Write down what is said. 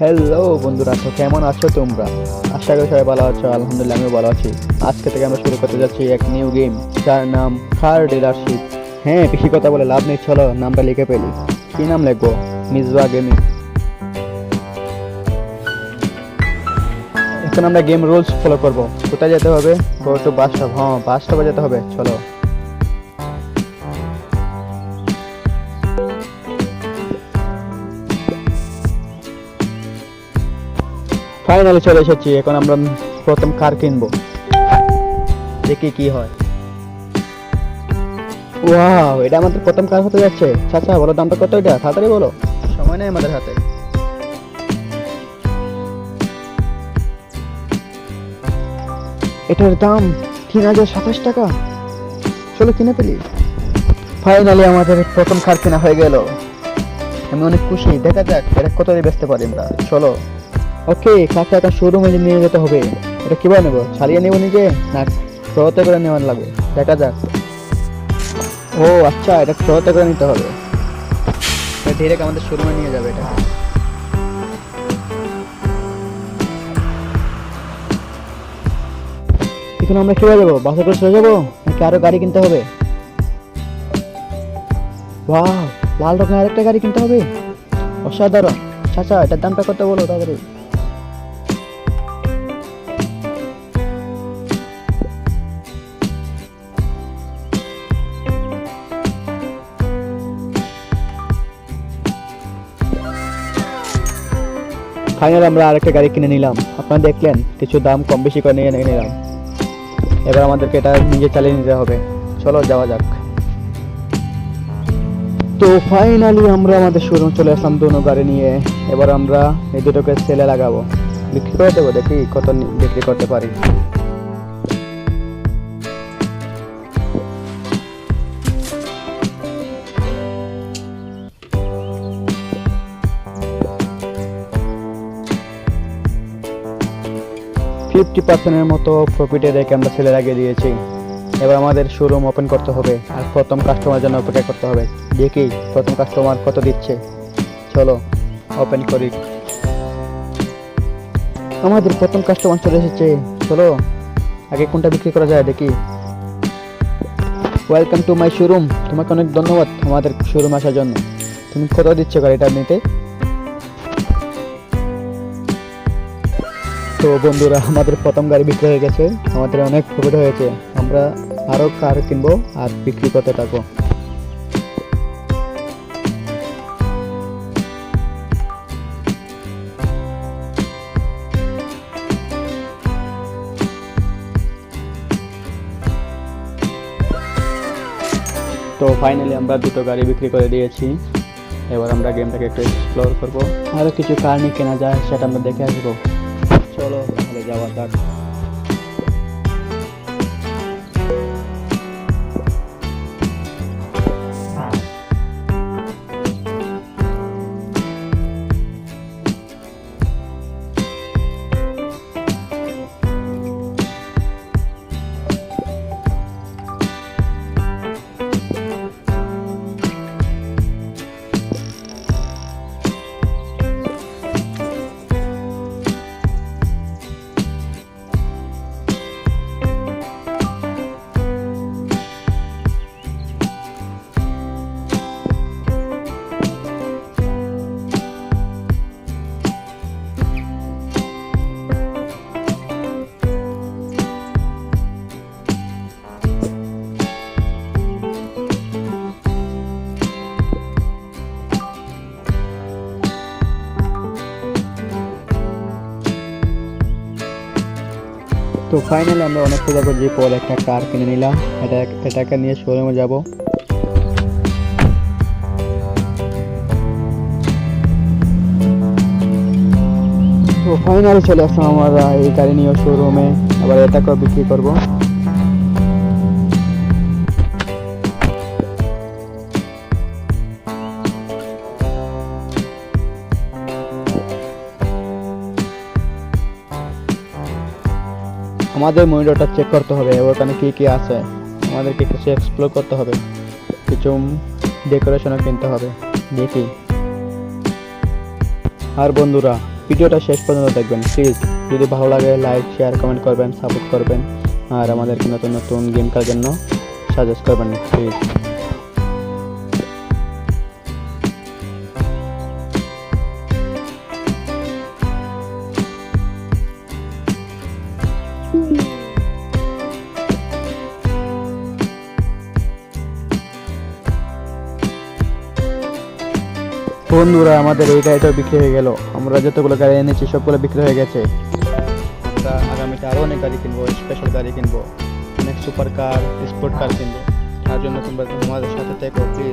Hello বন্ধুরা, তো কেমন আছো তোমরা? আশা করি সবাই ভালো আছো। আলহামদুলিল্লাহ আমিও ভালো আছি। আজকে থেকে আমরা শুরু করতে যাচ্ছি এক নিউ গেম, যার নাম কার ডিলারশিপ। হ্যাঁ, বেশি কথা বলে লাভ নেই, চলো নামটা লিখে ফেলি। কি নাম লিখবো? মিসবা গেমিং। এখন আমরা গেম রুলস ফলো করব। কোথায় যেতে হবে? Go to bus stop. হ্যাঁ, বাস স্টপে যেতে হবে, চলো। ফাইনালি চলে এসেছি। এখন আমরা প্রথম কার কিনবো, দেখি কি হয়। ওয়াও, এটা আমাদের প্রথম কার হতে যাচ্ছে। চাচা বলো দামটা কত? এটা তাড়াতাড়ি বলো, সময় নেই আমাদের হাতে। এটার দাম 3027 টাকা। চলো কিনে ফেলি। ফাইনালি আমাদের প্রথম কার কেনা হয়ে গেল। আমি অনেক খুশি। দেখা যাক এটা কত দিয়ে বেচতে পারি আমরা। চলো। ওকে, কারটা এখন শোরুমে নিয়ে যেতে হবে। এটা কিভাবে নেবো? ছাড়িয়ে নেবো নিজে, না ক্রয়তে করে নেওয়ার লাগবে? দেখা যাক। ও আচ্ছা, এটা ক্রয়তে করে নিতে হবে। ডিরেক্ট আমাদের শোরুমে নিয়ে যাবে এটা। এখন আমরা কিভাবে যাবো? বাসে করে চলে যাবো নাকি আরো গাড়ি কিনতে হবে? ওয়াও, লাল রঙের আরেকটা গাড়ি কিনতে হবে। অসাধারণ। চাচা এটার দামটা কত বলো তাড়াতাড়ি। ফাইনাল আমরা আরেকটা গাড়ি কিনে নিলাম। আপনারা দেখলেন, কিছু দাম কম বেশি করে নিয়ে নিলাম। এবার আমাদেরকে এটা নিজে চালিয়ে নিতে হবে। চলো যাওয়া যাক। তো ফাইনালি আমরা আমাদের শোরুম চলে আসলাম দুটো গাড়ি নিয়ে। এবার আমরা এই দুটোকে সেলে লাগাবো, বিক্রি করে দেবো। দেখি কত বিক্রি করতে পারি। 50% মতো প্রফিটে রেখে আমরা সেলে লাগিয়ে দিয়েছি। এবার আমাদের শোরুম ওপেন করতে হবে আর প্রথম কাস্টমার জন্য অপেক্ষা করতে হবে। দেখি প্রথম কাস্টমার কত দিচ্ছে। চলো ওপেন করি। আমাদের প্রথম কাস্টমার চলে এসেছে। চলো আগে কোনটা বিক্রি করা যায় দেখি। Welcome to my showroom. তোমাকে অনেক ধন্যবাদ আমাদের শোরুম আসার জন্য। তুমি কত দিচ্ছ গাড়িটা নিতে? তো বন্ধুরা, আমাদের প্রথম গাড়ি বিক্রি হয়ে গেছে। আমাদের অনেক প্রফিট হয়েছে। আমরা আরো কার কিনবো আর বিক্রি করতে থাকবো। তো ফাইনালি আমরা দুটো গাড়ি বিক্রি করে দিয়েছি। এবার আমরা গেমটাকে একটু এক্সপ্লোর করবো। আরো কিছু কার নিয়ে কেনা যায় সেটা আমরা দেখে আসবো। চলো তাহলে যাওয়া যাক। তো ফাইনালি আমরা অনেক খোঁজাখুঁজির পর একটা কার কিনে নিলাম। এটাকে নিয়ে শোরুমে যাব। তো ফাইনালি চলে আসলাম আমরা এই গাড়ি নিয়ে শোরুমে। আবার এটাকেও বিক্রি করব। আমাদের মনিটরটা চেক করতে হবে, ওখানে কি কি আছে। আমাদেরকে কিছু এক্সপ্লোর করতে হবে, কিছু ডেকোরেশনও কিনতে হবে। দেখি। আর বন্ধুরা, ভিডিওটা শেষ পর্যন্ত দেখবেন প্লিজ। যদি ভালো লাগে লাইক শেয়ার কমেন্ট করবেন, সাপোর্ট করবেন আর আমাদেরকে নতুন নতুন গেম খেলার জন্য সাজেস্ট করবেন প্লিজ। বন্ধুরা আমাদের এই গাড়িটাও বিক্রি হয়ে গেল। আমরা যতগুলো গাড়ি এনেছি সবগুলো বিক্রি হয়ে গেছে। আমরা আগামীতে আরও অনেক গাড়ি কিনবো, স্পেশাল গাড়ি কিনবো, অনেক সুপার কার, স্পোর্ট কার কিনবো। তার জন্য তোমরা আমাদের সাথে থেকো প্লিজ।